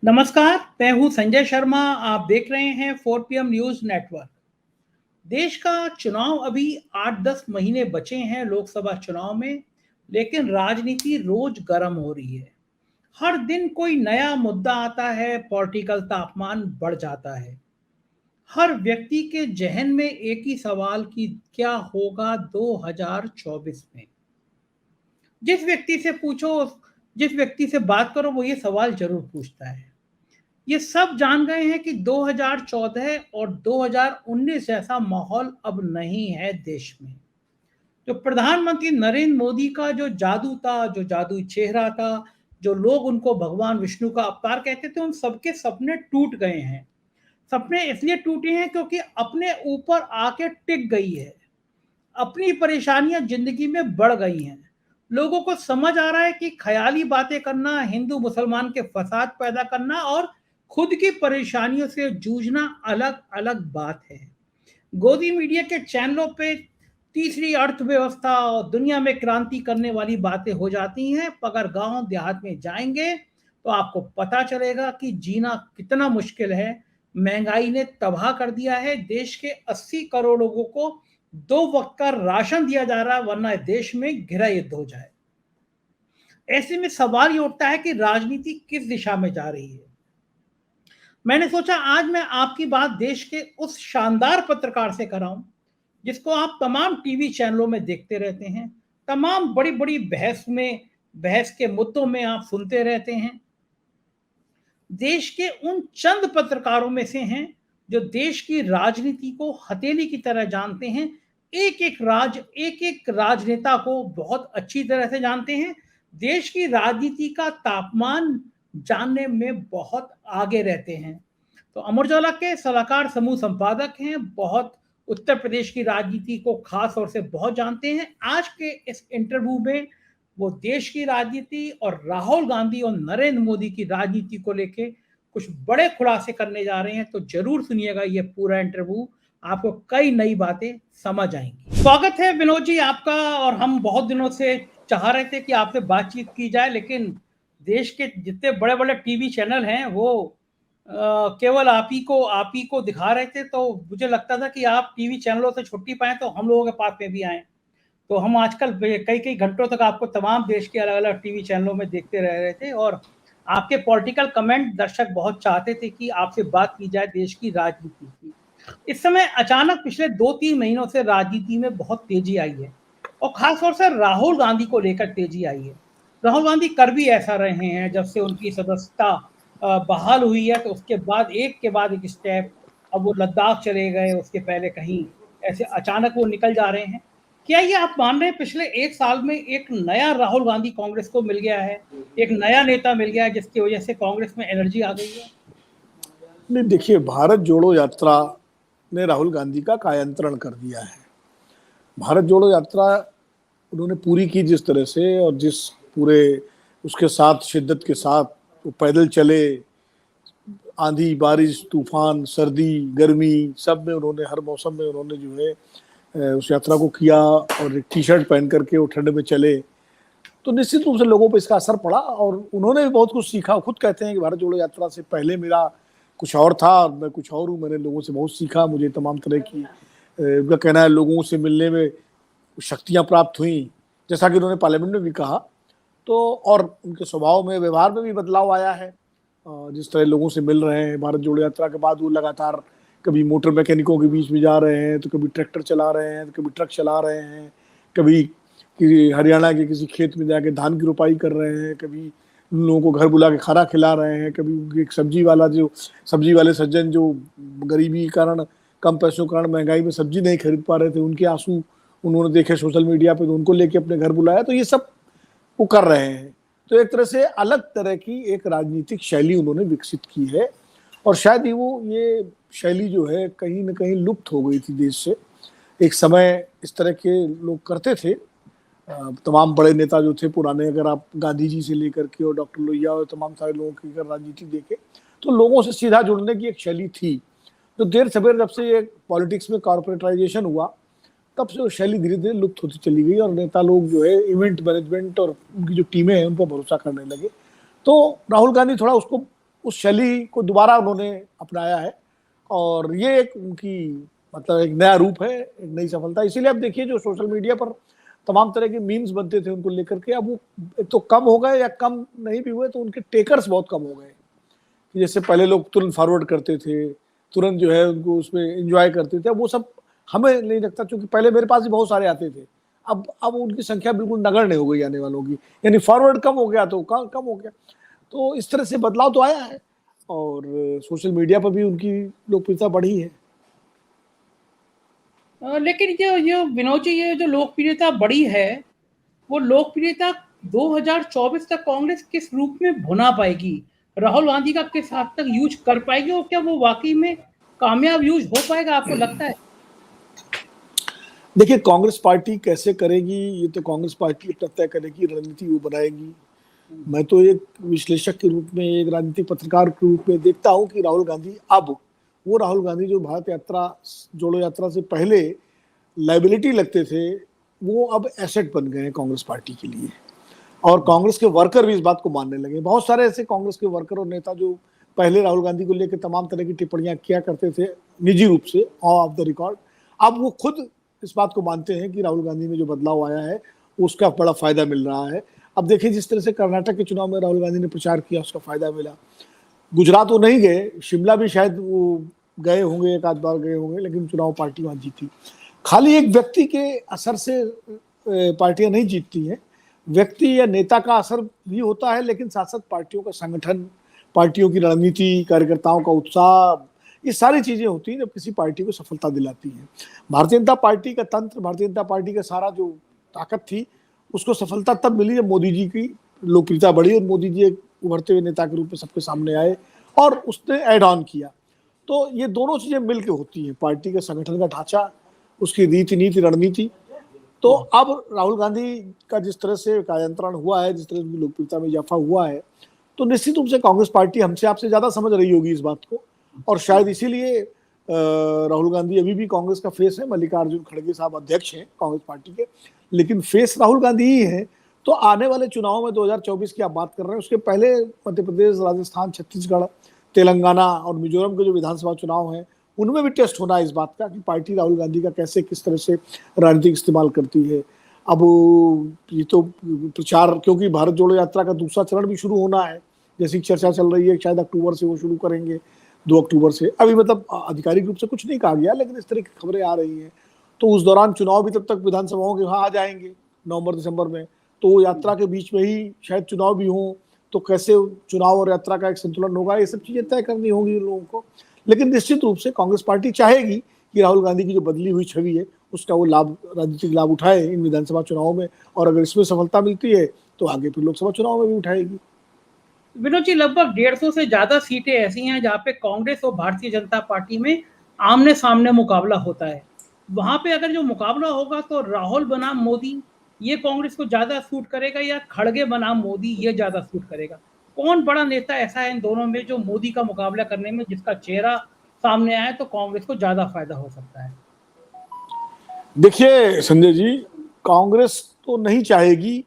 नमस्कार, मैं हूं संजय शर्मा। आप देख रहे हैं 4 PM न्यूज नेटवर्क। देश का चुनाव अभी 8-10 महीने बचे हैं लोकसभा चुनाव में, लेकिन राजनीति रोज गर्म हो रही है। हर दिन कोई नया मुद्दा आता है, पॉलिटिकल तापमान बढ़ जाता है। हर व्यक्ति के जहन में एक ही सवाल कि क्या होगा 2024 में। जिस व्यक्ति से पूछो, जिस व्यक्ति से बात करो, वो ये सवाल जरूर पूछता है। ये सब जान गए हैं कि 2014 और 2019 जैसा माहौल अब नहीं है देश में। जो प्रधानमंत्री नरेंद्र मोदी का जो जादू था, जो जादुई चेहरा था, जो लोग उनको भगवान विष्णु का अवतार कहते थे, उन सबके सपने टूट गए हैं। सपने इसलिए टूटे हैं क्योंकि अपने ऊपर आके टिक गई है। अपनी परेशानियां जिंदगी में बढ़ गई हैं। लोगों को समझ आ रहा है कि ख्याली बातें करना, हिंदू मुसलमान के फसाद पैदा करना और खुद की परेशानियों से जूझना अलग अलग बात है। गोदी मीडिया के चैनलों पे तीसरी अर्थव्यवस्था और दुनिया में क्रांति करने वाली बातें हो जाती हैं, अगर गांव देहात में जाएंगे तो आपको पता चलेगा कि जीना कितना मुश्किल है। महंगाई ने तबाह कर दिया है। देश के 80 करोड़ लोगों को 2 वक्त का राशन दिया जा रहा है, वरना देश में गृह युद्ध हो जाए। ऐसे में सवाल ये उठता है कि राजनीति किस दिशा में जा रही है। मैंने सोचा आज मैं आपकी बात देश के उस शानदार पत्रकार से कराऊं जिसको आप तमाम टीवी चैनलों में देखते रहते हैं, तमाम बड़ी बड़ी बहस के मुद्दों में आप सुनते रहते हैं। देश के उन चंद पत्रकारों में से हैं जो देश की राजनीति को हथेली की तरह जानते हैं। एक एक राजनेता को बहुत अच्छी तरह से जानते हैं। देश की राजनीति का तापमान जानने में बहुत आगे रहते हैं। तो अमर उजाला के सलाहकार समूह संपादक हैं, बहुत उत्तर प्रदेश की राजनीति को खास तौर से बहुत जानते हैं। आज के इस इंटरव्यू में वो देश की राजनीति और राहुल गांधी और नरेंद्र मोदी की राजनीति को लेके कुछ बड़े खुलासे करने जा रहे हैं। तो जरूर सुनिएगा ये पूरा इंटरव्यू, आपको कई नई बातें समझ आएंगी। स्वागत है विनोद जी आपका। और हम बहुत दिनों से चाह रहे थे कि आपसे बातचीत की जाए, लेकिन देश के जितने बड़े बड़े टीवी चैनल हैं वो केवल आप ही को दिखा रहे थे। तो मुझे लगता था कि आप टीवी चैनलों से छुट्टी पाएं तो हम लोगों के पास में भी आए। तो हम आजकल कई कई घंटों तक आपको तमाम देश के अलग अलग टीवी चैनलों में देखते रह रहे थे, और आपके पॉलिटिकल कमेंट दर्शक बहुत चाहते थे कि आपसे बात की जाए देश की राजनीति की। इस समय अचानक पिछले 2-3 महीनों से राजनीति में बहुत तेजी आई है, और खासतौर से राहुल गांधी को लेकर तेजी आई है। राहुल गांधी कर भी ऐसा रहे हैं, जब से उनकी सदस्यता बहाल हुई है तो उसके बाद एक स्टेप। अब वो लद्दाख चले गए, उसके पहले कहीं ऐसे अचानक वो निकल जा रहे हैं। क्या ये आप मान रहे हैं पिछले 1 साल में एक नया राहुल गांधी कांग्रेस को मिल गया है, एक नया नेता मिल गया है जिसकी वजह से कांग्रेस में एनर्जी आ गई है? नहीं, देखिए, भारत जोड़ो यात्रा ने राहुल गांधी का कायांतरण कर दिया है। भारत जोड़ो यात्रा उन्होंने पूरी की जिस तरह से, और जिस पूरे उसके साथ शिद्दत के साथ वो पैदल चले, आंधी बारिश तूफान सर्दी गर्मी सब में उन्होंने, हर मौसम में उन्होंने जो है उस यात्रा को किया, और एक टी शर्ट पहन करके वो ठंड में चले। तो निश्चित रूप से लोगों पर इसका असर पड़ा, और उन्होंने भी बहुत कुछ सीखा। खुद कहते हैं कि भारत जोड़ो यात्रा से पहले मेरा कुछ और था, मैं कुछ और हूँ। मैंने लोगों से बहुत सीखा, मुझे तमाम तरह की, उनका कहना है, लोगों से मिलने में शक्तियाँ प्राप्त हुई, जैसा कि उन्होंने पार्लियामेंट में भी कहा। तो और उनके स्वभाव में, व्यवहार में भी बदलाव आया है। जिस तरह लोगों से मिल रहे हैं भारत जोड़ो यात्रा के बाद, वो लगातार कभी मोटर मैकेनिकों के बीच में जा रहे हैं, तो कभी ट्रैक्टर चला रहे हैं, तो कभी ट्रक चला रहे हैं, कभी हरियाणा के किसी खेत में जाके धान की रोपाई कर रहे हैं, कभी उन लोगों को घर बुला के खाना खिला रहे हैं, कभी एक सब्जी वाले सज्जन जो गरीबी के कारण, कम पैसों के कारण महंगाई में सब्जी नहीं खरीद पा रहे थे, उनके आंसू उन्होंने देखे सोशल मीडिया पे, तो उनको लेके अपने घर बुलाया। तो ये सब वो कर रहे हैं। तो एक तरह से अलग तरह की एक राजनीतिक शैली उन्होंने विकसित की है, और शायद ही वो ये शैली जो है कहीं ना कहीं लुप्त हो गई थी देश से। एक समय इस तरह के लोग करते थे, तमाम बड़े नेता जो थे पुराने, अगर आप गांधी जी से लेकर के और डॉक्टर लोहिया और तमाम सारे लोगों की अगर राजनीति देखें, तो लोगों से सीधा जुड़ने की एक शैली थी। तो देर सवेर जब से ये पॉलिटिक्स में कॉर्पोरेटाइजेशन हुआ, तब से वो शैली धीरे धीरे लुप्त होती चली गई, और नेता लोग जो है इवेंट मैनेजमेंट और उनकी जो टीमें हैं उन पर भरोसा करने लगे। तो राहुल गांधी थोड़ा उसको उस शैली को दोबारा उन्होंने अपनाया है और ये एक उनकी मतलब एक नया रूप है, एक नई सफलता। इसीलिए अब देखिए जो सोशल मीडिया पर तमाम तरह के मीम्स बनते थे उनको लेकर के, अब वो एक तो कम हो गए या कम नहीं भी हुए तो उनके टेकर्स बहुत कम हो गए। जैसे पहले लोग तुरंत फॉरवर्ड करते थे, तुरंत जो है उनको उसमें एंजॉय करते थे, अब वो सब हमें नहीं लगता, क्योंकि पहले मेरे पास भी बहुत सारे आते थे, अब उनकी संख्या बिल्कुल नगण्य हो गई आने वालों की, यानी फॉरवर्ड कम हो गया तो कम हो गया। तो इस तरह से बदलाव तो आया है और सोशल मीडिया पर भी उनकी लोकप्रियता बढ़ी है। लेकिन ये विनोद जी, ये जो लोकप्रियता बढ़ी है, वो लोकप्रियता 2024 तक कांग्रेस किस रूप में भुना पाएगी? राहुल गांधी का किस हद तक यूज कर पाएगी और क्या वो वाकई में कामयाब यूज हो पाएगा, आपको लगता है? देखिए कांग्रेस पार्टी कैसे करेगी ये तो कांग्रेस पार्टी अपना तय करेगी, रणनीति वो बनाएगी। मैं तो एक विश्लेषक के रूप में, एक राजनीतिक पत्रकार के रूप में देखता हूं कि राहुल गांधी अब वो राहुल गांधी जो भारत यात्रा, जोड़ो यात्रा से पहले लाइबिलिटी लगते थे, वो अब एसेट बन गए हैं कांग्रेस पार्टी के लिए। और कांग्रेस के वर्कर भी इस बात को मानने लगे। बहुत सारे ऐसे कांग्रेस के वर्कर और नेता जो पहले राहुल गांधी को लेकर तमाम तरह की टिप्पणियां किया करते थे निजी रूप से ऑफ द रिकॉर्ड, अब वो खुद इस बात को मानते हैं कि राहुल गांधी में जो बदलाव आया है उसका बड़ा फायदा मिल रहा है। अब देखिए जिस तरह से कर्नाटक के चुनाव में राहुल गांधी ने प्रचार किया, उसका फायदा मिला। गुजरात वो नहीं गए, शिमला भी शायद वो गए होंगे, एक आध बार गए होंगे, लेकिन चुनाव पार्टी वहां जीती। खाली एक व्यक्ति के असर से पार्टियां नहीं जीतती हैं, व्यक्ति या नेता का असर भी होता है, लेकिन साथ साथ पार्टियों का संगठन, पार्टियों की रणनीति, कार्यकर्ताओं का उत्साह, ये सारी चीजें होती हैं जब किसी पार्टी को सफलता दिलाती हैं। भारतीय जनता पार्टी का तंत्र, भारतीय जनता पार्टी का सारा जो ताकत थी, उसको सफलता तब मिली जब मोदी जी की लोकप्रियता बढ़ी और मोदी जी एक उभरते हुए नेता के रूप में सबके सामने आए और उसने एड ऑन किया। तो ये दोनों चीजें मिलकर होती हैं, पार्टी का संगठन का ढांचा, उसकी रीति नीति रणनीति। तो अब राहुल गांधी का जिस तरह से कायंत्रण हुआ है, जिस तरह से लोकप्रियता में इजाफा हुआ है, तो निश्चित रूप से कांग्रेस पार्टी हमसे आपसे ज्यादा समझ रही होगी इस बात को, और शायद इसीलिए राहुल गांधी अभी भी कांग्रेस का फेस है। मल्लिकार्जुन खड़गे साहब अध्यक्ष हैं कांग्रेस पार्टी के, लेकिन फेस राहुल गांधी ही है। तो आने वाले चुनाव में 2024 की आप बात कर रहे हैं, उसके पहले मध्य प्रदेश, राजस्थान, छत्तीसगढ़, तेलंगाना और मिजोरम के जो विधानसभा चुनाव हैं, उनमें भी टेस्ट होना है इस बात का कि पार्टी राहुल गांधी का कैसे, किस तरह से राजनीतिक इस्तेमाल करती है। अब ये तो प्रचार, क्योंकि भारत जोड़ो यात्रा का दूसरा चरण भी शुरू होना है, जैसी चर्चा चल रही है, शायद अक्टूबर से वो शुरू करेंगे, 2 अक्टूबर से। अभी मतलब आधिकारिक रूप से कुछ नहीं कहा गया, लेकिन इस तरह की खबरें आ रही हैं। तो उस दौरान चुनाव भी तब तक विधानसभाओं के वहाँ आ जाएंगे नवंबर दिसंबर में, तो यात्रा के बीच में ही शायद चुनाव भी हों, तो कैसे चुनाव और यात्रा का एक संतुलन होगा, ये सब चीजें तय करनी होंगी उन लोगों को। लेकिन निश्चित रूप से कांग्रेस पार्टी चाहेगी कि राहुल गांधी की जो बदली हुई छवि है उसका वो लाभ, राजनीतिक लाभ उठाए इन विधानसभा चुनावों में, और अगर इसमें सफलता मिलती है तो आगे फिर लोकसभा चुनाव में भी उठाएगी। विनोद जी, लगभग 150 से ज्यादा सीटें ऐसी हैं जहां पे कांग्रेस और भारतीय जनता पार्टी में आमने सामने मुकाबला होता है। वहां पे अगर जो मुकाबला होगा तो राहुल बनाम मोदी ये कांग्रेस को ज्यादा सूट करेगा या खड़गे बनाम मोदी ये ज्यादा सूट करेगा? कौन बड़ा नेता ऐसा है इन दोनों में जो मोदी का मुकाबला करने में, जिसका चेहरा सामने आए तो कांग्रेस को ज्यादा फायदा हो सकता है? देखिए संजय जी, कांग्रेस तो नहीं चाहेगी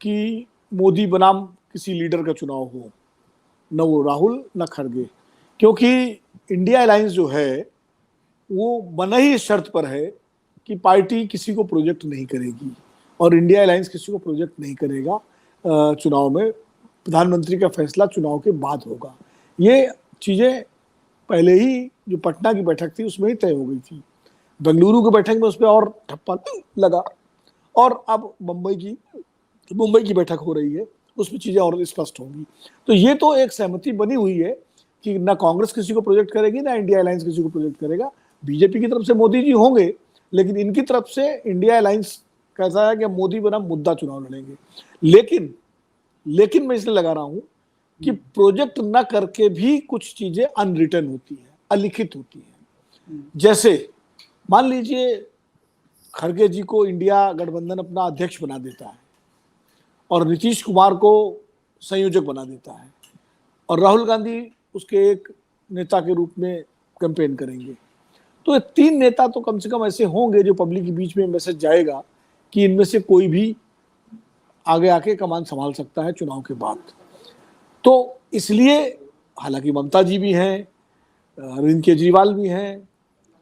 कि मोदी बनाम किसी लीडर का चुनाव हो, न वो राहुल न खड़गे, क्योंकि इंडिया अलायंस जो है वो बना ही इस शर्त पर है कि पार्टी किसी को प्रोजेक्ट नहीं करेगी, और इंडिया अलायंस किसी को प्रोजेक्ट नहीं करेगा चुनाव में। प्रधानमंत्री का फैसला चुनाव के बाद होगा। ये चीजें पहले ही जो पटना की बैठक थी उसमें ही तय हो गई थी, बेंगलुरु की बैठक में उस पर और ठप्पा लगा, और अब मुंबई की बैठक हो रही है, उसमें चीजें और स्पष्ट होंगी। तो ये तो एक सहमति बनी हुई है कि ना कांग्रेस किसी को प्रोजेक्ट करेगी, ना इंडिया अलायंस किसी को प्रोजेक्ट करेगा। बीजेपी की तरफ से मोदी जी होंगे, लेकिन इनकी तरफ से इंडिया अलायंस कैसा है कि मोदी बनाम मुद्दा चुनाव लड़ेंगे। लेकिन मैं इसलिए लगा रहा हूं कि प्रोजेक्ट न करके भी कुछ चीजें अनरिटन होती है, अलिखित होती है। जैसे मान लीजिए खड़गे जी को इंडिया गठबंधन अपना अध्यक्ष बना देता है और नीतीश कुमार को संयोजक बना देता है, और राहुल गांधी उसके एक नेता के रूप में कैंपेन करेंगे, तो ये 3 नेता तो कम से कम ऐसे होंगे जो पब्लिक के बीच में मैसेज जाएगा कि इनमें से कोई भी आगे आके कमान संभाल सकता है चुनाव के बाद। तो इसलिए हालांकि ममता जी भी हैं, अरविंद केजरीवाल भी हैं,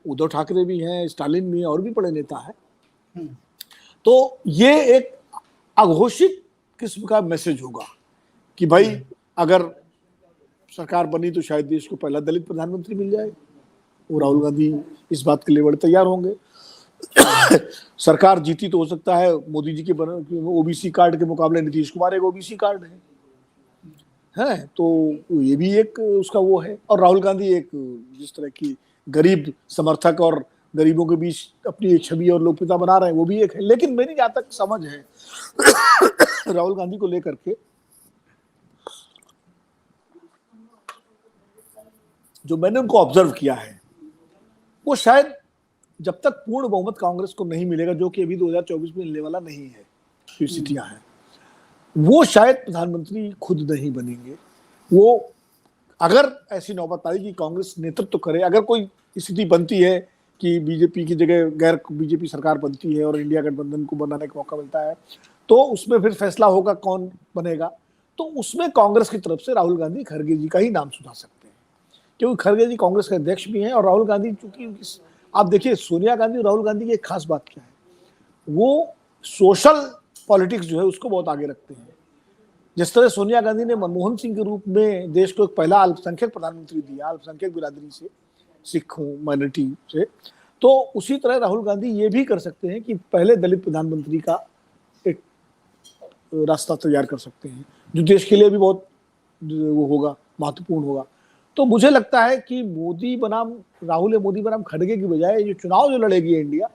उद्धव ठाकरे भी हैं, स्टालिन भी हैं, और भी बड़े नेता हैं। तो ये एक अघोषित किस्म का मैसेज होगा कि भाई अगर सरकार बनी तो शायद देश को पहला दलित प्रधानमंत्री मिल जाए, और राहुल गांधी इस बात के लिए बड़े तैयार होंगे। सरकार जीती तो हो सकता है मोदी जी के ओबीसी कार्ड के मुकाबले नीतीश कुमार एक ओबीसी कार्ड है, तो ये भी एक उसका वो है। और राहुल गांधी एक जिस तरह की गरीब समर्थक और गरीबों के बीच अपनी एक छवि और लोकप्रियता बना रहे हैं, वो भी एक है। लेकिन मेरी जहां तक समझ है राहुल गांधी को लेकर के, जो मैंने उनको ऑब्जर्व किया है, वो शायद जब तक पूर्ण बहुमत कांग्रेस को नहीं मिलेगा, जो कि अभी 2024 में मिलने वाला नहीं है, स्थितियां हैं, वो शायद प्रधानमंत्री खुद नहीं बनेंगे। वो अगर ऐसी नौबत आई कि कांग्रेस नेतृत्व करे, अगर कोई स्थिति बनती है कि बीजेपी की जगह गैर बीजेपी सरकार बनती है और इंडिया गठबंधन को बनाने का मौका मिलता है, तो उसमें फिर फैसला होगा कौन बनेगा। तो उसमें कांग्रेस की तरफ से राहुल गांधी, खड़गे जी का ही नाम सुझा सकते हैं, क्योंकि खड़गे जी कांग्रेस के अध्यक्ष भी हैं। और राहुल गांधी, चूंकि आप देखिए सोनिया गांधी और राहुल गांधी की एक खास बात क्या है, वो सोशल पॉलिटिक्स जो है उसको बहुत आगे रखते हैं। जिस तरह सोनिया गांधी ने मनमोहन सिंह के रूप में देश को एक पहला अल्पसंख्यक प्रधानमंत्री दिया, अल्पसंख्यक बिरादरी से, सिखों माइनॉरिटी से, तो उसी तरह राहुल गांधी ये भी कर सकते हैं कि पहले दलित प्रधानमंत्री का एक रास्ता तैयार कर सकते हैं, जो देश के लिए भी बहुत वो होगा, महत्वपूर्ण होगा। तो मुझे लगता है कि मोदी बनाम राहुल या मोदी बनाम खड़गे की बजाय जो चुनाव जो लड़ेगी इंडिया,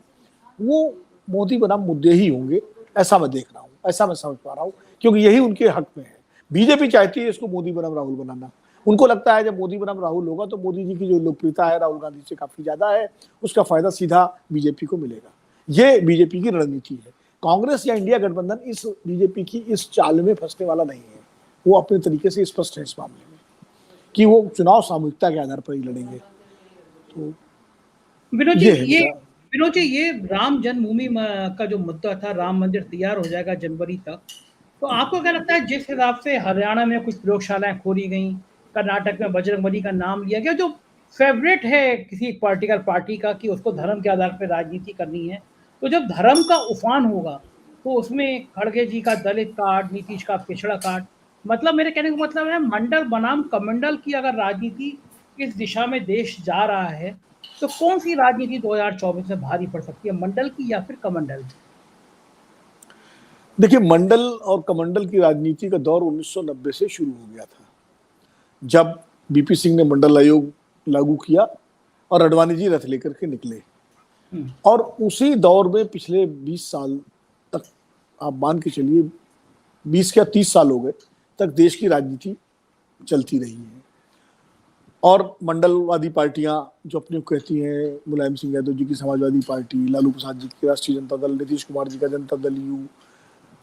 वो मोदी बनाम मुद्दे ही होंगे, ऐसा मैं देख रहा हूँ, ऐसा मैं समझ पा रहा हूँ, क्योंकि यही उनके हक में है। बीजेपी चाहती है इसको मोदी बनाम राहुल बनाना। उनको लगता है जब मोदी बनाम राहुल होगा तो मोदी जी की जो लोकप्रियता है राहुल गांधी से काफी ज्यादा है, उसका फायदा सीधा बीजेपी को मिलेगा। ये बीजेपी की रणनीति है। कांग्रेस या इंडिया गठबंधन इस बीजेपी की इस चाल में फंसने वाला नहीं है। वो अपने तरीके से स्पष्ट है इस मामले में कि वो चुनाव सामूहिकता के आधार पर ही लड़ेंगे। तो विनोद जी, ये राम जन्मभूमि का जो मुद्दा था, राम मंदिर तैयार हो जाएगा जनवरी तक, तो आपको क्या लगता है जिस हिसाब से हरियाणा में कुछ प्रयोगशालाएं खोली गई, कर्नाटक में बजरंगबली का नाम लिया गया, जो फेवरेट है किसी पॉलिटिकल पार्टी का कि उसको धर्म के आधार पर राजनीति करनी है, तो जब धर्म का उफान होगा तो उसमें खड़गे जी का दलित कार्ड, नीतीश का पिछड़ा कार्ड, मतलब मेरे कहने का मतलब है मंडल बनाम कमंडल की अगर राजनीति इस दिशा में देश जा रहा है, तो कौन सी राजनीति 2024 में भारी पड़ सकती है, मंडल की या फिर कमंडल की? देखिए, मंडल और कमंडल की राजनीति का दौर 1990 से शुरू हो गया था, जब बीपी सिंह ने मंडल आयोग लागू किया और अडवाणी जी रथ लेकर के निकले। और उसी दौर में पिछले 20 साल तक, आप मान के चलिए 20 या 30 साल हो गए तक देश की राजनीति चलती रही है। और मंडलवादी पार्टियां जो अपने को कहती हैं, मुलायम सिंह यादव जी की समाजवादी पार्टी, लालू प्रसाद जी की राष्ट्रीय जनता दल, नीतीश कुमार जी का जनता दल यू,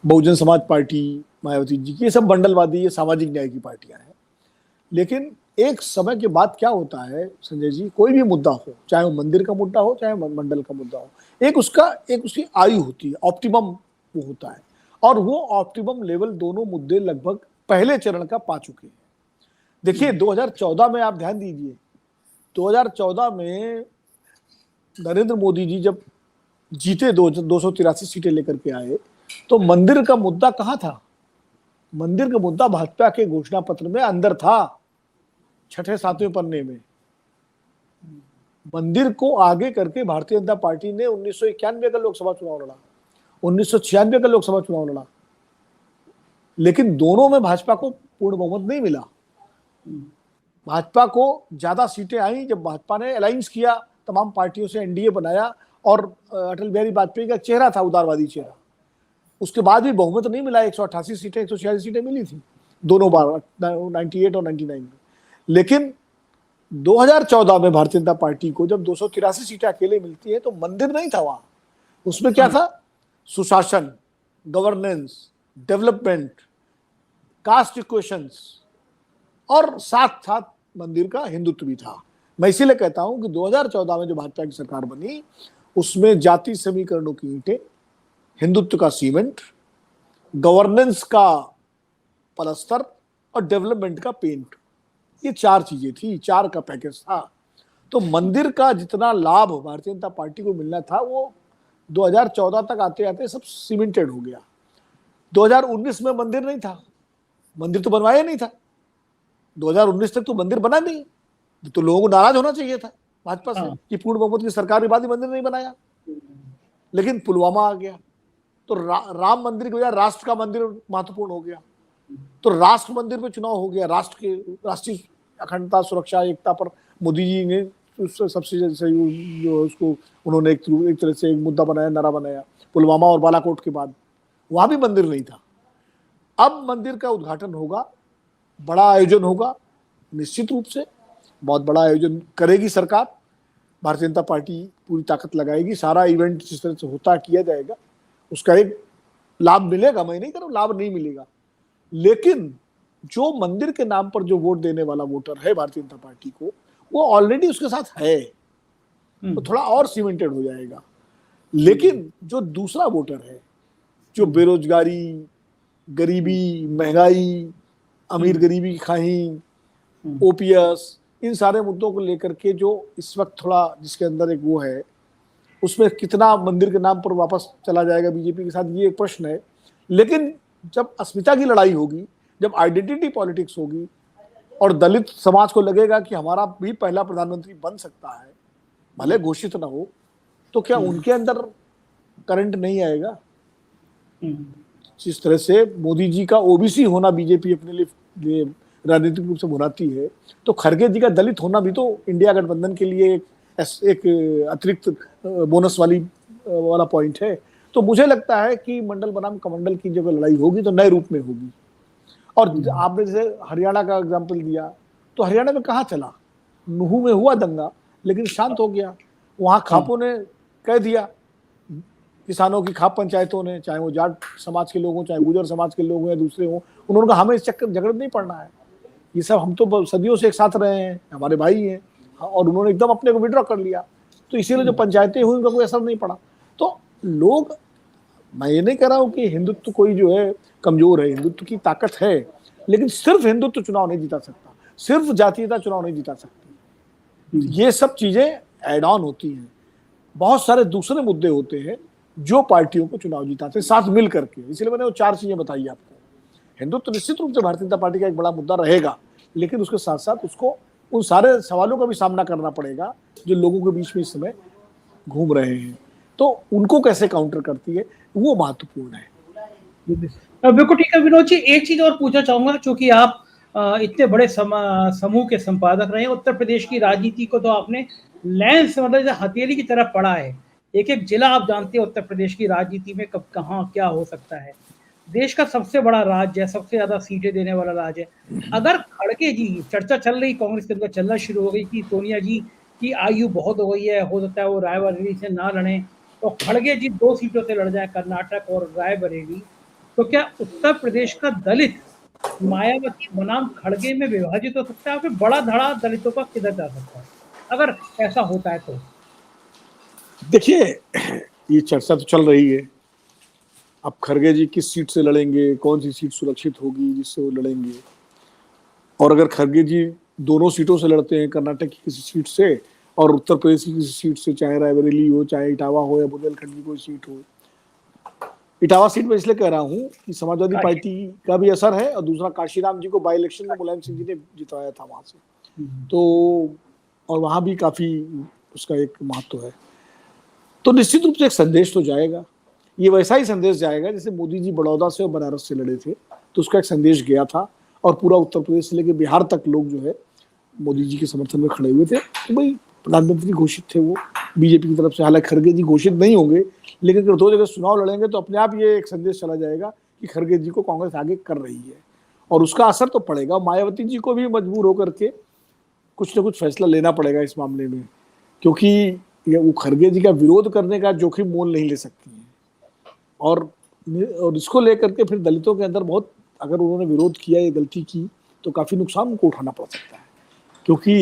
बहुजन समाज पार्टी मायावती जी की, ये सब मंडलवादी, ये सामाजिक न्याय की पार्टियां हैं। लेकिन एक समय के बाद क्या होता है संजय जी, कोई भी मुद्दा हो, चाहे वो मंदिर का मुद्दा हो चाहे मंडल का मुद्दा हो, एक उसकी आयु होती है, ऑप्टिमम वो होता है, और वो ऑप्टिमम लेवल दोनों मुद्दे लगभग पहले चरण का पा चुके हैं। देखिए 2014 में आप ध्यान दीजिए, 2014 में नरेंद्र मोदी जी जब जीते 283 सीटें लेकर के आए, तो मंदिर का मुद्दा कहां था? मंदिर का मुद्दा भाजपा के घोषणा पत्र में अंदर था, 6-7वें पन्ने में। मंदिर को आगे करके भारतीय जनता पार्टी ने 1991 का लोकसभा चुनाव लड़ा, 1996 का लोकसभा चुनाव लड़ा, लेकिन दोनों में भाजपा को पूर्ण बहुमत नहीं मिला। भाजपा को ज्यादा सीटें आई जब भाजपा ने अलायंस किया, तमाम पार्टियों से एनडीए बनाया, और अटल बिहारी वाजपेयी का चेहरा था, उदारवादी चेहरा। उसके बाद भी बहुमत नहीं मिला, 188 सीटें 146 सीटें मिली थी दोनों बार, 98 और 99 में। लेकिन 2014 में भारतीय जनता पार्टी को जब 283 सीटें अकेले मिलती है, तो मंदिर नहीं था वहां, उसमें क्या था? सुशासन, गवर्नेंस, डेवलपमेंट, कास्ट इक्वेशंस, और साथ साथ मंदिर का हिंदुत्व भी था। मैं इसीलिए कहता हूं कि 2014 में जो भाजपा की सरकार बनी, उसमें जाति समीकरणों की ईंटें, हिंदुत्व का सीमेंट, गवर्नेंस का पलस्तर और डेवलपमेंट का पेंट, ये 4 चीजें थी, 4 का पैकेज था। तो मंदिर का जितना लाभ भारतीय जनता पार्टी को मिलना था वो 2014 तक आते आते सब सीमेंटेड हो गया। 2019 में मंदिर नहीं था, मंदिर तो बनवाया नहीं था, 2019 तक तो मंदिर बना नहीं, तो लोगों को नाराज होना चाहिए था भाजपा से कि पूर्ण बहुमत की सरकार के बाद ही मंदिर नहीं बनाया। लेकिन पुलवामा आ गया तो राम मंदिर की बजाय राष्ट्र का मंदिर महत्वपूर्ण हो गया, तो राष्ट्र मंदिर पे चुनाव हो गया। राष्ट्रीय अखंडता, सुरक्षा, एकता पर मोदी जी ने सबसे जो उसको उन्होंने एक तरह से एक मुद्दा बनाया, नारा बनाया। पुलवामा और बालाकोट के बाद वहां भी मंदिर नहीं था। अब मंदिर का उद्घाटन होगा, बड़ा आयोजन होगा, निश्चित रूप से बहुत बड़ा आयोजन करेगी सरकार। भारतीय जनता पार्टी पूरी ताकत लगाएगी, सारा इवेंट जिस तरह से होता किया जाएगा, उसका एक लाभ मिलेगा। मैं नहीं कह रहा हूं लाभ नहीं मिलेगा, लेकिन जो मंदिर के नाम पर जो वोट देने वाला वोटर है भारतीय जनता पार्टी को, वो ऑलरेडी उसके साथ है, तो थोड़ा और सीमेंटेड हो जाएगा। लेकिन जो दूसरा वोटर है, जो बेरोजगारी, गरीबी, महंगाई, अमीर गरीबी की खाई, ओपीएस, इन सारे मुद्दों को लेकर के जो इस वक्त थोड़ा जिसके अंदर एक वो है, उसमें कितना मंदिर के नाम पर वापस चला जाएगा बीजेपी के साथ, ये एक प्रश्न है। लेकिन जब अस्मिता की लड़ाई होगी, जब आइडेंटिटी पॉलिटिक्स होगी और दलित समाज को लगेगा कि हमारा भी पहला प्रधानमंत्री बन सकता है, भले घोषित ना हो, तो क्या उनके अंदर करंट नहीं आएगा? जिस तरह से मोदी जी का ओबीसी होना बीजेपी अपने लिए राजनीतिक रूप से भुनाती है, तो खड़गे जी का दलित होना भी तो इंडिया गठबंधन के लिए एक अतिरिक्त बोनस वाला पॉइंट है। तो मुझे लगता है कि मंडल बनाम कमंडल की जब लड़ाई होगी तो नए रूप में होगी। और आपने जैसे हरियाणा का एग्जाम्पल दिया, तो हरियाणा में कहाँ चला, नूहू में हुआ दंगा लेकिन शांत हो गया। वहां खापों ने कह दिया, किसानों की खाप पंचायतों ने, चाहे वो जाट समाज के लोग हों, चाहे गुजर समाज के लोग हों या दूसरे हों, उन्होंने कहा हमें इस चक्कर झगड़ नहीं पड़ना है, ये सब हम तो सदियों से एक साथ रहे हैं, हमारे भाई हैं, और उन्होंने एकदम अपने को विड्रॉ कर लिया। तो इसीलिए जो पंचायतें हुई उनका कोई असर नहीं पड़ा। तो लोग, मैं ये नहीं कह रहा हूँ कि हिंदुत्व कोई जो है कमजोर है, हिंदुत्व की ताकत है, लेकिन सिर्फ हिंदुत्व चुनाव नहीं जीता सकता, सिर्फ जातीयता चुनाव नहीं जीता सकती। ये सब चीजें एड ऑन होती हैं, बहुत सारे दूसरे मुद्दे होते हैं जो पार्टियों को चुनाव जिताते हैं साथ मिल करके। इसलिए मैंने वो 4 चीजें बताई आपको। हिंदुत्व निश्चित रूप से भारतीय जनता पार्टी का एक बड़ा मुद्दा रहेगा, लेकिन उसके साथ साथ उसको उन सारे सवालों का भी सामना करना पड़ेगा जो लोगों के बीच में इस समय घूम रहे हैं, तो उनको कैसे काउंटर करती है वो महत्वपूर्ण है। बिल्कुल ठीक है विनोद जी, एक चीज और पूछना चाहूंगा, क्योंकि आप इतने बड़े समूह के संपादक रहे, उत्तर प्रदेश की राजनीति को तो आपने लेंस मतलब जैसे हथेली की तरफ पड़ा है, एक एक जिला आप जानते हैं उत्तर प्रदेश की राजनीति में कब कहाँ क्या हो सकता है। देश का सबसे बड़ा राज्य है, सबसे ज्यादा सीटें देने वाला राज्य है। अगर खड़गे जी, चर्चा चल रही कांग्रेस के अंदर चलना शुरू हो गई कि सोनिया जी की आयु बहुत हो गई है, हो सकता है वो रायबरेली से ना लड़े, तो खड़गे जी 2 सीटों से लड़ जाए, कर्नाटक और रायबरेली, तो क्या उत्तर प्रदेश का दलित मायावती बनाम खड़गे में विभाजित हो सकता है, फिर बड़ा धड़ा दलितों का किधर जा सकता है अगर ऐसा होता है? तो देखिए, ये चर्चा तो चल रही है, अब खड़गे जी किस सीट से लड़ेंगे, कौन सी सीट सुरक्षित होगी जिससे वो लड़ेंगे। और अगर खड़गे जी दोनों सीटों से लड़ते हैं, कर्नाटक की किसी सीट से और उत्तर प्रदेश की किसी सीट से, चाहे रायबरेली हो, चाहे इटावा हो या बुंदेलखंड की कोई सीट हो। इटावा सीट में इसलिए कह रहा हूँ कि समाजवादी पार्टी का भी असर है, और दूसरा काशीराम जी को बाई इलेक्शन में मुलायम सिंह जी ने जिताया था वहां से, तो और वहां भी काफी उसका एक महत्व है। तो निश्चित रूप से एक संदेश तो जाएगा, ये वैसा ही संदेश जाएगा जैसे मोदी जी बड़ौदा से और बनारस से लड़े थे, तो उसका एक संदेश गया था, और पूरा उत्तर प्रदेश से लेकर बिहार तक लोग जो है मोदी जी के समर्थन में खड़े हुए थे। तो भाई प्रधानमंत्री घोषित थे वो बीजेपी की तरफ से, हालांकि खड़गे जी घोषित नहीं होंगे, लेकिन अगर 2 जगह चुनाव लड़ेंगे तो अपने आप ये एक संदेश चला जाएगा कि खड़गे जी को कांग्रेस आगे कर रही है, और उसका असर तो पड़ेगा। मायावती जी को भी मजबूर होकर के कुछ न कुछ फैसला लेना पड़ेगा इस मामले में, क्योंकि वो खड़गे जी का विरोध करने का जोखिम मोल नहीं ले सकती है, और इसको लेकर के फिर दलितों के अंदर बहुत, अगर उन्होंने विरोध किया, ये गलती की, तो काफी नुकसान उनको उठाना पड़ सकता है, क्योंकि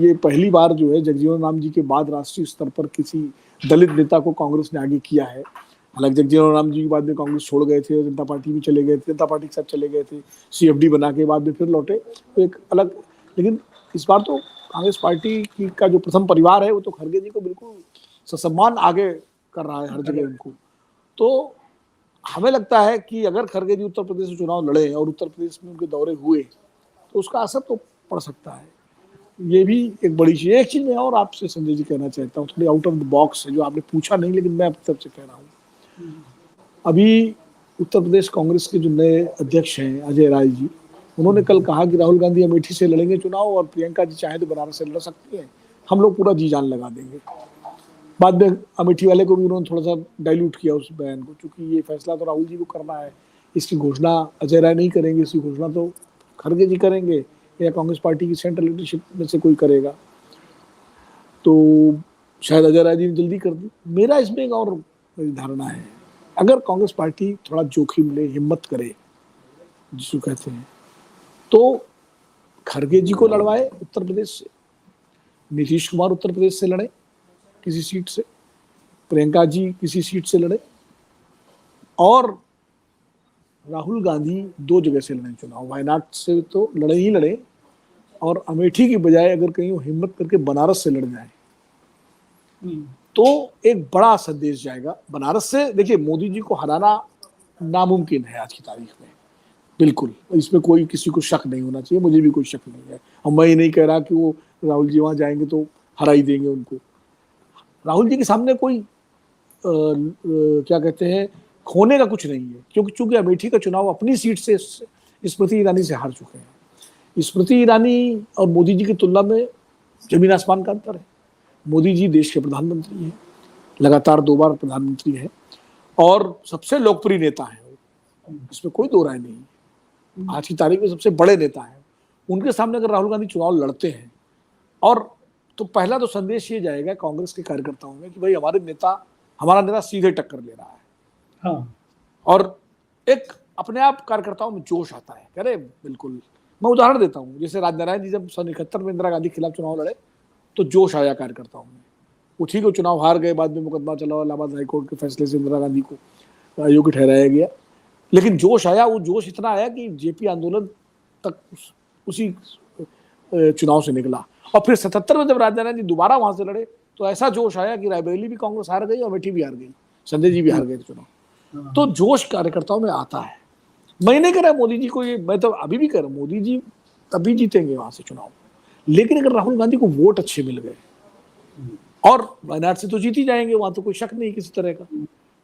ये पहली बार जो है जगजीवन राम जी के बाद राष्ट्रीय स्तर पर किसी दलित नेता को कांग्रेस ने आगे किया है। हालांकि जगजीवन राम जी के बाद में कांग्रेस छोड़ गए थे, जनता पार्टी भी चले गए थे, जनता पार्टी के साथ चले गए थे, CFD बना के बाद में फिर लौटे, तो एक अलग, लेकिन इस बार तो कांग्रेस पार्टी की का जो प्रथम परिवार है वो तो खड़गे जी को बिल्कुल ससम्मान आगे कर रहा है हर जगह उनको। तो हमें लगता है कि अगर खड़गे जी उत्तर प्रदेश में चुनाव लड़े और उत्तर प्रदेश में उनके दौरे हुए तो उसका असर तो पड़ सकता है। ये भी एक बड़ी चीज। एक चीज मैं और आपसे संजय जी कहना चाहता हूँ, थोड़ी आउट ऑफ द बॉक्स है, जो आपने पूछा नहीं लेकिन मैं अपनी तरफ से कह रहा हूँ। अभी उत्तर प्रदेश कांग्रेस के जो नए अध्यक्ष हैं अजय राय जी, उन्होंने कल कहा कि राहुल गांधी अमेठी से लड़ेंगे चुनाव और प्रियंका जी चाहे तो बनारस से लड़ सकती हैं, हम लोग पूरा जी जान लगा देंगे। बाद में अमेठी वाले को भी उन्होंने थोड़ा सा डाइल्यूट किया उस बयान को, क्योंकि ये फैसला तो राहुल जी को करना है, इसकी घोषणा अजय राय नहीं करेंगे, इसकी घोषणा तो खड़गे जी करेंगे या कांग्रेस पार्टी की सेंट्रल लीडरशिप में से कोई करेगा। तो शायद अजय राय जी ने जल्दी कर दी। मेरा इसमें एक और मेरी धारणा है, अगर कांग्रेस पार्टी थोड़ा जोखिम ले, हिम्मत करे जिसको कहते हैं, तो खड़गे जी को लड़वाए उत्तर प्रदेश से, नीतीश कुमार उत्तर प्रदेश से लड़े किसी सीट से, प्रियंका जी किसी सीट से लड़े, और राहुल गांधी 2 जगह से लड़े चुनाव, वायनाड से तो लड़े ही लड़े, और अमेठी की बजाय अगर कहीं वो हिम्मत करके बनारस से लड़ जाए तो एक बड़ा संदेश जाएगा बनारस से। देखिए, मोदी जी को हराना नामुमकिन है आज की तारीख में, बिल्कुल, इसमें कोई किसी को शक नहीं होना चाहिए, मुझे भी कोई शक नहीं है। और मैं ये नहीं कह रहा कि वो राहुल जी वहां जाएंगे तो हरा ही देंगे उनको। राहुल जी के सामने कोई क्या कहते हैं, खोने का कुछ नहीं है, क्योंकि चूंकि अमेठी का चुनाव अपनी सीट से स्मृति ईरानी से हार चुके हैं। स्मृति ईरानी और मोदी जी की तुलना में जमीन आसमान का अंतर है। मोदी जी देश के प्रधानमंत्री हैं, लगातार 2 बार प्रधानमंत्री हैं और सबसे लोकप्रिय नेता हैं, इसमें कोई दो राय नहीं। आज की तारीख में सबसे बड़े नेता हैं। उनके सामने अगर राहुल गांधी चुनाव लड़ते हैं और तो पहला तो संदेश ये जाएगा कांग्रेस के कार्यकर्ताओं में कि भाई हमारा नेता सीधे टक्कर ले रहा है। हाँ। और एक अपने आप कार्यकर्ताओं में जोश आता है, कह रहे बिल्कुल। मैं उदाहरण देता हूँ, जैसे राजनारायण जी जब 1971 में इंदिरा गांधी के खिलाफ चुनाव लड़े तो जोश आया कार्यकर्ताओं में। वो ठीक है, चुनाव हार गए, बाद में मुकदमा चला, इलाहाबाद हाईकोर्ट के फैसले से इंदिरा गांधी को अयोग्य ठहराया गया, लेकिन जोश आया। वो जोश इतना आया कि जेपी आंदोलन तक उसी चुनाव से निकला। और फिर 77 में जब राजनारायण जी दोबारा वहां से लड़े तो ऐसा जोश आया कि रायबरेली भी कांग्रेस हार गई और अमेठी भी हार गई, संजय जी भी हार गए थे चुनाव। तो जोश कार्यकर्ताओं में आता है। मैं नहीं कह रहा मोदी जी को, ये मैं तो अभी भी कह रहा हूँ, मोदी जी तभी जीतेंगे वहां से चुनाव, लेकिन अगर राहुल गांधी को वोट अच्छे मिल गए और वायनाड से तो जीत ही जाएंगे, वहां तो कोई शक नहीं किसी तरह का,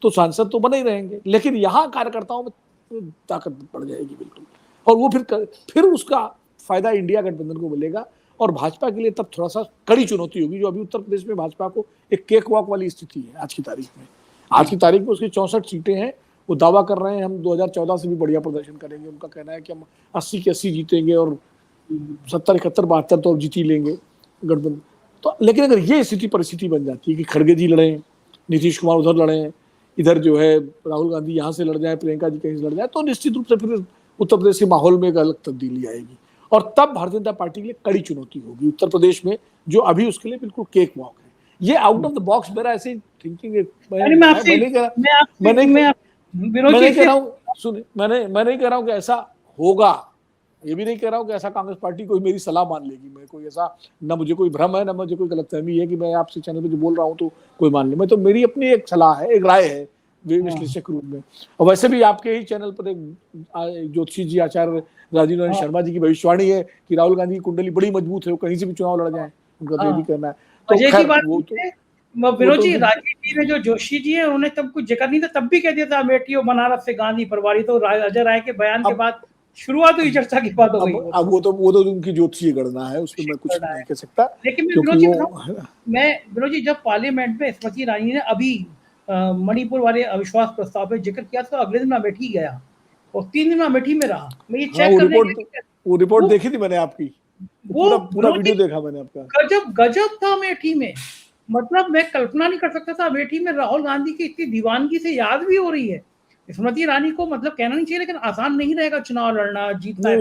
तो सांसद तो बने ही रहेंगे, लेकिन यहाँ कार्यकर्ताओं में ताकत बढ़ जाएगी बिल्कुल। और वो फिर उसका फायदा इंडिया गठबंधन को मिलेगा और भाजपा के लिए तब थोड़ा सा कड़ी चुनौती होगी, जो अभी उत्तर प्रदेश में भाजपा को एक केक वॉक वाली स्थिति है आज की तारीख में। आज की तारीख में उसकी 64 सीटें हैं। वो दावा कर रहे हैं हम 2014 से भी बढ़िया प्रदर्शन करेंगे। उनका कहना है कि हम 80 के 80 जीतेंगे और 70, 71, 72 तो जीत ही लेंगे गठबंधन। तो लेकिन अगर ये स्थिति परिस्थिति बन जाती है कि खड़गे जी लड़े, नीतीश कुमार उधर लड़े, इधर जो है राहुल गांधी यहाँ से लड़ जाए, प्रियंका जी कहीं से लड़ जाए, तो निश्चित रूप से फिर उत्तर प्रदेश के माहौल में एक अलग तब्दीली आएगी और तब भारतीय जनता पार्टी के लिए कड़ी चुनौती होगी उत्तर प्रदेश में, जो अभी उसके लिए बिल्कुल केक वॉक है। ये आउट ऑफ द बॉक्स मेरा ऐसे थिंकिंग है। मैं नहीं कह रहा हूँ, सुनिए, मैं नहीं कह रहा हूँ कि ऐसा होगा, ये भी नहीं कह रहा हूँ कि ऐसा कांग्रेस पार्टी कोई मेरी सलाह मान लेगी। मैं कोई ऐसा, ना मुझे कोई भ्रम है, ना मुझे कोई गलतफहमी है कि मैं आपसे चैनल पे जो बोल रहा हूँ तो कोई मान ले। मैं तो, मेरी अपनी एक सलाह है, एक राय है विश्लेषक रूप में। और वैसे भी आपके ही चैनल पर एक ज्योतिषी जी, आचार्य राजीव नारायण शर्मा जी की भविष्यवाणी है कि राहुल गांधी की कुंडली बड़ी मजबूत है, वो कहीं से भी चुनाव लड़ जाए, उनका तो ये भी कहना है। तो विनोद जी, राजीव जी ने जो जोशी जी है उन्होंने तब कुछ जिक्र नहीं था, तब भी कह दिया था अमेठी और बनारस से गांधी परवारी, तो अजय राय के बयान के बाद शुरुआत हुई चर्चा की बात हो गई। अब वो तो उनकी ज्योतिषीय गणना है, उसमें मैं कुछ नहीं कह सकता। लेकिन विनोद जी, जब पार्लियामेंट में स्मृति ईरानी ने अभी मणिपुर वाले अविश्वास प्रस्ताव पे जिक्र किया तो अगले दिन अमेठी गया और 3 दिन अमेठी में रहा। मैं ये चेक करने वो रिपोर्ट देखी थी मैंने आपकी, पूरा वीडियो देखा मैंने आपका। गजब था अमेठी में, मतलब मैं कल्पना नहीं कर सकता था अमेठी में राहुल गांधी की इतनी दीवानगी से याद भी हो रही है। स्मृति ईरानी को मतलब कहना नहीं चाहिए, लेकिन आसान नहीं रहेगा चुनाव लड़ना, जीतना।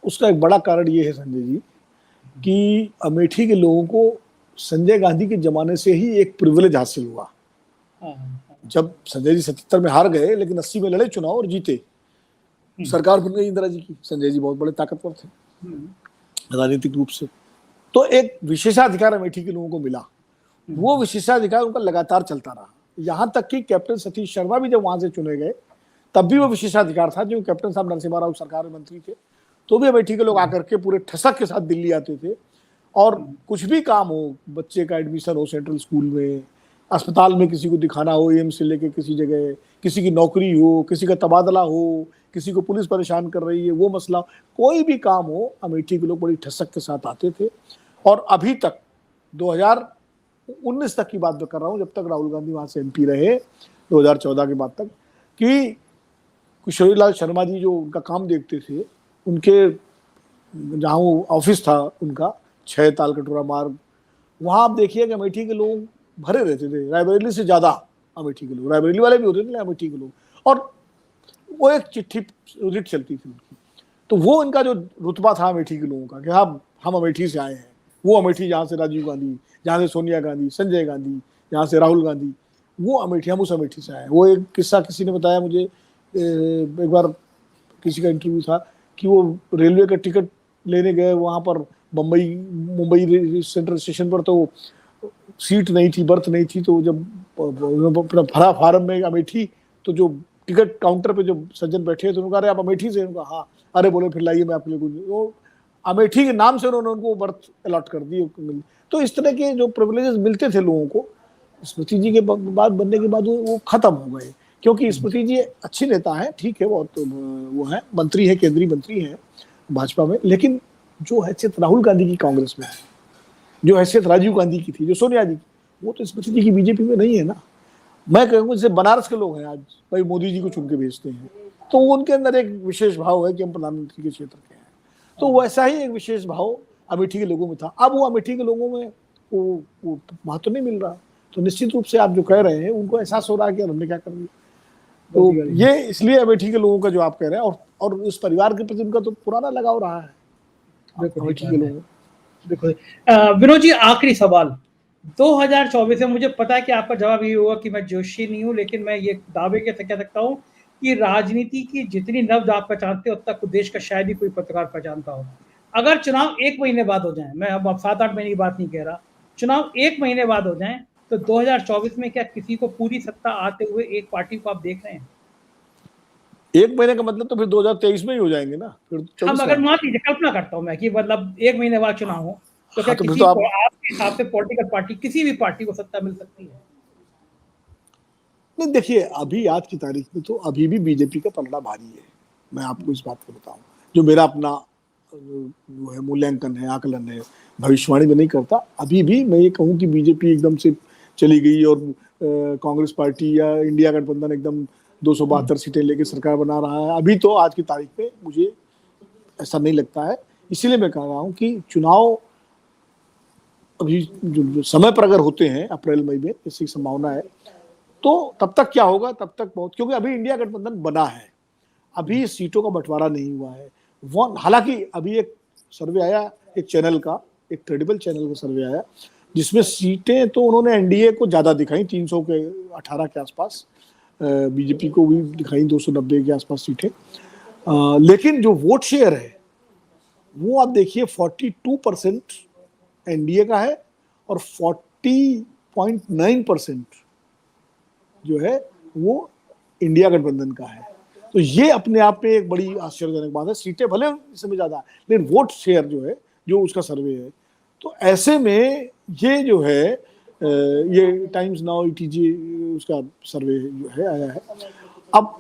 उसका एक बड़ा कारण ये है संजय जी कि अमेठी के लोगों को संजय गांधी के जमाने से ही एक प्रिविलेज हासिल हुआ। जब संजय जी 77 में हार गए, लेकिन 80 में लड़े चुनाव और जीते, सरकार बन गई इंदिरा जी की। संजय जी बहुत बड़े ताकतवर थे, राजनीतिक रूप से। तो एक विशेषाधिकार अमेठी के लोगों को मिला, वो विशेषाधिकार उनका लगातार चलता रहा, यहाँ तक कि कैप्टन सतीश शर्मा भी जब वहां से चुने गए तब भी वो विशेषाधिकार था, जो कैप्टन साहब नरसिम्हा राव सरकार में मंत्री थे, तो भी अमेठी के लोग आकर के पूरे ठसक के साथ दिल्ली आते थे, और कुछ भी काम हो, बच्चे का एडमिशन हो सेंट्रल स्कूल में, अस्पताल में किसी को दिखाना हो, एम्स से लेके किसी जगह, किसी की नौकरी हो, किसी का तबादला हो, किसी को पुलिस परेशान कर रही है वो मसला, कोई भी काम हो, अमेठी के लोग बड़ी ठसक के साथ आते थे। और अभी तक 2019 तक की बात मैं कर रहा हूँ, जब तक राहुल गांधी वहां से एमपी रहे 2014 के बाद तक, कि किशोरीलाल शर्मा जी जो उनका काम देखते थे, उनके जहाँ वो ऑफिस था उनका 6 तालकटोरा मार्ग, वहाँ आप देखिए कि अमेठी के लोग भरे रहते थे, रायबरेली से ज्यादा अमेठी के लोग, रायबरेली वाले भी होते थे अमेठी के लोग, और वो एक चिट्ठी रिट चलती थी उनकी, तो वो उनका जो रुतबा था अमेठी के लोगों का कि हाँ हम अमेठी से आए हैं, वो अमेठी जहाँ से राजीव गांधी, जहाँ से सोनिया गांधी, संजय गांधी, जहाँ से राहुल गांधी, वो अमेठी, हम उस अमेठी से आए हैं। वो एक किस्सा किसी ने बताया मुझे, एक बार किसी का इंटरव्यू था कि वो रेलवे का टिकट लेने गए वहाँ पर मुंबई सेंट्रल स्टेशन पर, तो सीट नहीं थी, बर्थ नहीं थी, तो जब अपना भरा फार्म में अमेठी, तो जो टिकट काउंटर पे जो सज्जन बैठे तो उन्होंने कहा, अरे आप अमेठी से? उनका हाँ। अरे बोले फिर लाइए मैं आपके लिए कुछ, वो अमेठी के नाम से उन्होंने उनको बर्थ अलॉट कर दी। तो इस तरह के जो प्रिविलेजेस मिलते थे लोगों को, स्मृति जी के बाद बनने के बाद वो खत्म हो गए, क्योंकि स्मृति जी अच्छी नेता है, ठीक है, बहुत वो है, मंत्री है, केंद्रीय मंत्री है भाजपा में, लेकिन जो हैसियत राहुल गांधी की कांग्रेस में है, जो हैसियत राजीव गांधी की थी, जो सोनिया जी की, वो तो स्मृति जी की बीजेपी में नहीं है ना। मैं कहूँगा जैसे बनारस के लोग हैं आज भाई मोदी जी को चुन के भेजते हैं, तो उनके अंदर एक विशेष भाव है कि हम प्रधानमंत्री के क्षेत्र के हैं, तो वैसा ही एक विशेष भाव अमेठी के लोगों में था। अब वो अमेठी के लोगों में वो महत्व नहीं मिल रहा, तो निश्चित रूप से आप जो कह रहे हैं उनको एहसास हो रहा है कि हमने क्या कर दिया। तो ये इसलिए अमेठी के लोगों का जो आप कह रहे हैं, और उस परिवार के प्रति उनका तो पुराना लगाव रहा है अमेठी के लोगों। देखो विनोद जी, आखिरी सवाल, 2024 में मुझे पता है कि आपका जवाब ये होगा कि मैं जोशी नहीं हूं, लेकिन मैं ये दावे के कह सकता हूं कि राजनीति की जितनी नब्ज आप पहचानते हो, तब तक देश का शायद ही कोई पत्रकार पहचानता हो। अगर चुनाव 1 महीने बाद हो जाए, मैं अब 7-8 महीने की बात नहीं कह रहा, चुनाव 1 महीने बाद हो जाए, तो 2024 में क्या किसी को पूरी सत्ता आते हुए एक पार्टी को आप देख रहे हैं? 1 महीने का मतलब तो फिर 2023 में ही हो जाएंगे ना, फिर हम अगर मान लीजिए, कल्पना करता हूं मैं कि मतलब 1 महीने बाद चुनाव हो, तो क्या किसी को आपके हिसाब से पॉलिटिकल पार्टी, किसी भी पार्टी को सत्ता मिल सकती है? नहीं, देखिए अभी आज की तारीख में तो अभी भी बीजेपी का पलड़ा भारी है। मैं आपको इस बात को बताऊं, जो मेरा अपना जो है मूल्यांकन है, आकलन है, भविष्यवाणी में नहीं करता, अभी भी मैं ये कहूं कि बीजेपी एकदम से चली गई और कांग्रेस पार्टी या इंडिया गठबंधन एकदम 272 सीटें लेके सरकार बना रहा है, अभी तो आज की तारीख में मुझे ऐसा नहीं लगता है। इसीलिए मैं कह रहा हूं कि चुनाव अभी जो समय पर अगर होते हैं अप्रैल मई में, इसकी संभावना है, तो तब तक क्या होगा, तब तक बहुत, क्योंकि अभी इंडिया गठबंधन बना है, अभी सीटों का बंटवारा नहीं हुआ है। हालांकि अभी एक सर्वे आया एक चैनल का, एक क्रेडिबल चैनल का सर्वे आया, जिसमें सीटें तो उन्होंने एनडीए को ज्यादा दिखाई, 318 के आसपास, बीजेपी को भी दिखाई 290 के आसपास सीटें, लेकिन जो वोट शेयर है वो आप देखिए 42% एनडीए का है और 40.9% जो है वो इंडिया गठबंधन का है। तो ये अपने आप में एक बड़ी आश्चर्यजनक बात है। सीटें भले इसमें ज्यादा है, लेकिन वोट शेयर जो है, जो उसका सर्वे है, तो ऐसे में ये जो है ये टाइम्स नाउ ईटीजी उसका सर्वे जो है आया है। अब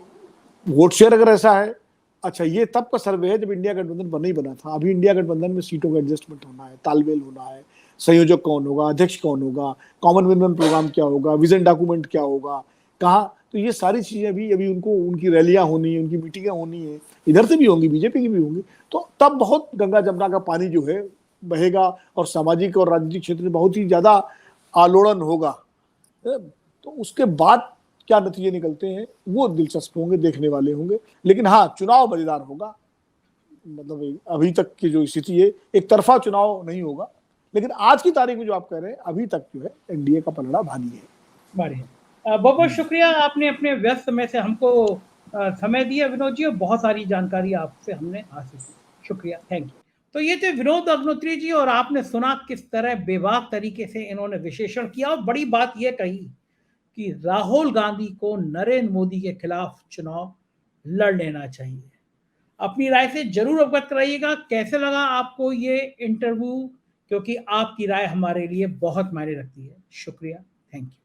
वोट शेयर अगर ऐसा है, अच्छा ये तब का सर्वे है जब इंडिया गठबंधन बना ही बना था। अभी इंडिया गठबंधन में सीटों का एडजस्टमेंट होना है, तालमेल होना है, संयोजक कौन होगा, अध्यक्ष कौन होगा, कॉमन मिनिमम प्रोग्राम क्या होगा, विजन डॉक्यूमेंट क्या होगा, कहाँ, तो ये सारी चीजें भी अभी उनको, उनकी रैलियां होनी है, उनकी मीटिंगें होनी है, इधर से भी होंगी, बीजेपी की भी होंगी, तो तब बहुत गंगा जमुना का पानी जो है बहेगा और सामाजिक और राजनीतिक क्षेत्र में बहुत ही ज्यादा आलोड़न होगा। तो उसके बाद क्या नतीजे निकलते हैं वो दिलचस्प होंगे, देखने वाले होंगे। लेकिन हाँ, चुनाव मजेदार होगा, मतलब अभी तक की जो स्थिति है, एक तरफा चुनाव नहीं होगा, लेकिन आज की तारीख में जो आप कह रहे हैं, अभी तक जो है एनडीए का पलड़ा भारी है। बहुत बहुत शुक्रिया, आपने अपने व्यस्त समय से हमको समय दिया विनोद जी, और बहुत सारी जानकारी आपसे हमने हासिल की। शुक्रिया, थैंक यू। तो ये थे विनोद अग्निहोत्री जी, और आपने सुना किस तरह बेबाक तरीके से इन्होंने विश्लेषण किया और बड़ी बात यह कही कि राहुल गांधी को नरेंद्र मोदी के खिलाफ चुनाव लड़ लेना चाहिए। अपनी राय से जरूर अवगत कराइएगा कैसे लगा आपको ये इंटरव्यू, क्योंकि आपकी राय हमारे लिए बहुत मायने रखती है। शुक्रिया, थैंक यू।